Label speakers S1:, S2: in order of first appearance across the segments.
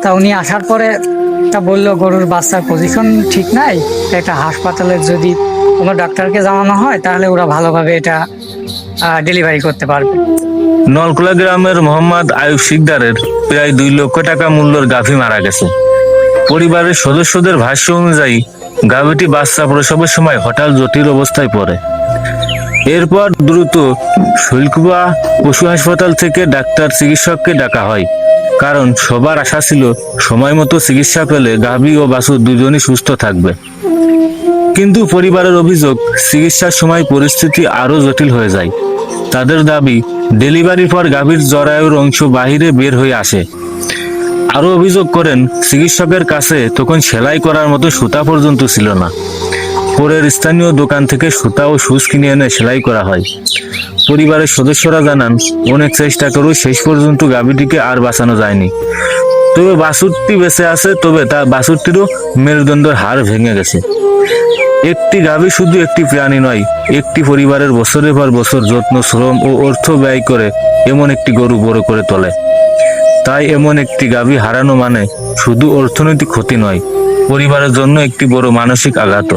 S1: তা উনি আসার পরে তা বললো গরুর বাচ্চার পজিশন ঠিক নাই, একটা হাসপাতালে যদি কোনো ডাক্তারকে জানানো হয় তাহলে ওরা ভালোভাবে এটা ডেলিভারি করতে পারবে।
S2: নলকুলা গ্রামের মোহাম্মদ আয়ুব শিকদারের প্রায় 2 লক্ষ টাকা মূল্যের গাভী মারা গেছে। পরিবারের সদস্যদের ভাষ্য অনুযায়ী গাভীটি বাচ্চা প্রসবের সময় হঠাৎ জটিল অবস্থায় পড়ে। এরপর দ্রুত শৈলকুপা পশু হাসপাতাল থেকে ডাক্তার চিকিৎসককে ডাকা হয়, কারণ সবার আশা ছিল সময় মতো চিকিৎসা পেলে গাভী ও বাছুর দুজনই সুস্থ থাকবে। কিন্তু পরিবারের অভিযোগ, চিকিৎসার সময় পরিস্থিতি আরো জটিল হয়ে যায়। তাদের দাবি, ডেলিভারির পর গাভীর জরায়ুর অংশ বাহিরে বের হয়ে আসে। আরো অভিযোগ করেন, চিকিৎসকের কাছে তখন সেলাই করার মতো সুতা পর্যন্ত ছিল না। পরের স্থানীয় দোকান থেকে সুতা ও সুচ কিনে এনে সেলাই করা হয়। পরিবারের সদস্যরা জানান, অনেক চেষ্টা করেও শেষ পর্যন্ত গাভীটিকে আর বাঁচানো যায়নি। তবে বাছুরটি বেঁচে আছে, তবে তার বাছুরটিরও মেরুদণ্ডের হাড় ভেঙে গেছে। একটি গাভী শুধু একটি প্রাণী নয়, একটি পরিবারের বছরের পর বছর যত্ন, শ্রম ও অর্থ ব্যয় করে এমন একটি গরু বড় করে তোলে। তাই এমন একটি গাভী হারানো মানে শুধু অর্থনৈতিক ক্ষতি নয়, পরিবারের জন্য একটি বড় মানসিক আঘাত।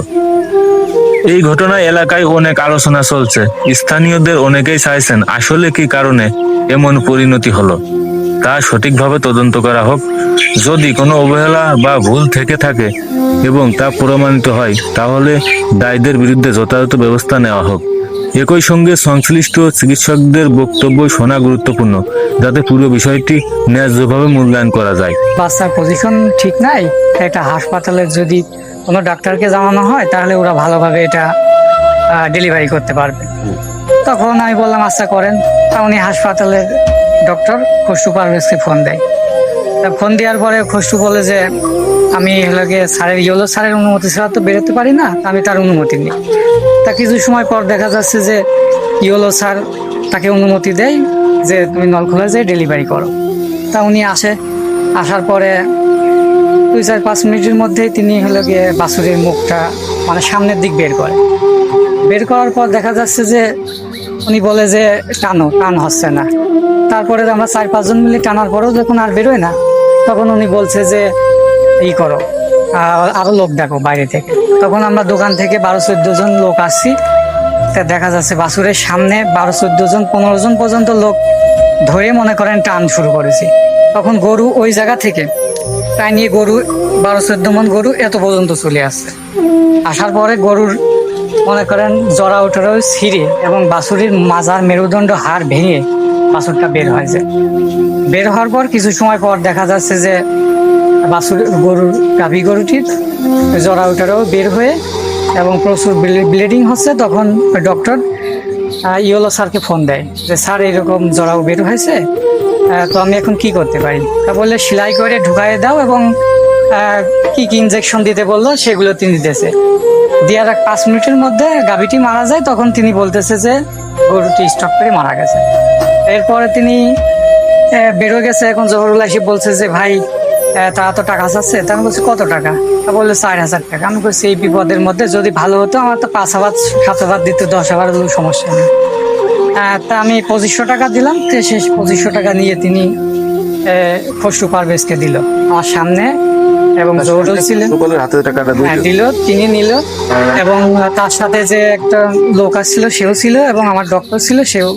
S2: এই ঘটনায় এলাকায় অনেক আলোচনা চলছে। স্থানীয়দের অনেকেই চাইছেন আসলে কি কারণে এমন পরিণতি হলো তা সঠিকভাবে তদন্ত করা হোক। যদি কোনো অবহেলা বা ভুল থেকে থাকে এবং তা প্রমাণিত হয়, তাহলে দায়ীদের বিরুদ্ধে যথাযথ ব্যবস্থা নেওয়া হোক। একই সঙ্গে সংশ্লিষ্ট চিকিৎসকদের বক্তব্য শোনা গুরুত্বপূর্ণ, যাতে পুরো বিষয়টি ন্যায্যভাবে মূল্যায়ন করা যায়।
S1: বাচ্চার পজিশন ঠিক নাই, একটা হাসপাতালে যদি কোনো ডাক্তারকে জানানো হয় তাহলে ওরা ভালোভাবে এটা ডেলিভারি করতে পারবে। তখন আমি বললাম আচ্ছা করেন। তা উনি হাসপাতালের ডক্টর খসরু পারভেজকে ফোন দেয়। তা ফোন দেওয়ার পরে খসরু বলে যে আমি স্যারের স্যারের অনুমতি ছাড়া তো বেরোতে পারি না, আমি তার অনুমতি নিই। তা কিছু সময় পর দেখা যাচ্ছে যে স্যার তাকে অনুমতি দেয় যে তুমি নলখোলা যেয়ে ডেলিভারি করো। তা উনি আসার পরে 2-4-5 মিনিটের মধ্যেই তিনি বাছুরের মুখটা মানে সামনের দিক বের করার পর দেখা যাচ্ছে যে উনি বলে যে টান হচ্ছে না। তারপরে আমরা 4-5 জন মিলে টানার পরেও যখন আর বেরোয় না, তখন উনি বলছে যে ই করো, আরো লোক ডাকো বাইরে থেকে। তখন আমরা দোকান থেকে 12-14 জন লোক আসছি। তা দেখা যাচ্ছে বাছুরের সামনে 12-14 জন 15 জন পর্যন্ত লোক ধরে মনে করেন টান শুরু করেছি। তখন গরু ওই জায়গা থেকে প্রায় নিয়ে গরু 12-14 মন গরু এত পর্যন্ত চলে আসছে। আসার পরে গরুর মনে করেন জরা ওঠরাও ছিঁড়ে এবং বাছুরের মাজার মেরুদণ্ড হাড় ভেঙে বাছুরটা বের হয়েছে। বের হওয়ার পর কিছু সময় পর দেখা যাচ্ছে যে গাভী গরুটির জরা ওঠরাও বের হয়ে এবং প্রচুর ব্লিডিং হচ্ছে। তখন ডক্টর স্যারকে ফোন দেয় যে স্যার এরকম জরাও বের হয়েছে, তো আমি এখন কি করতে পারি? তা বললে সেলাই করে ঢুকাই দাও এবং কি কি ইনজেকশন দিতে বললো সেগুলো তিনি দিতেছে। দেওয়ার 5 মিনিটের মধ্যে গাভীটি মারা যায়। তখন তিনি বলতেছে যে গরুটি স্টক করে মারা গেছে। এরপরে তিনি বেরো গেছে। এখন জহরুল এসে বলছে যে ভাই তারা তো টাকা চাচ্ছে। তা আমি বলছি কত টাকা? তা বললো 4,000 টাকা। আমি বলছি এই বিপদের মধ্যে যদি ভালো হতো আমার তো 5,000-7,000 দিত, 10,000 সমস্যা নেই। তা আমি 2500 টাকা দিলাম। তো শেষ 2500 টাকা নিয়ে তিনি খসরু পারভেজকে দিল আমার সামনে এবং জহরুল ছিলেন দিল, তিনি নিল এবং তার সাথে যে একটা লোক আসছিল সেও ছিল এবং আমার ডক্টর ছিল সেও,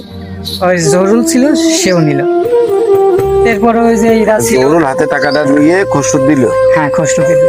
S1: ওই জহরুল ছিল সেও নিল। এরপরে ওই যে ইরা ছিল
S3: হাতে টাকাটা নিয়ে খসরু দিল।
S1: হ্যাঁ খসরু দিল।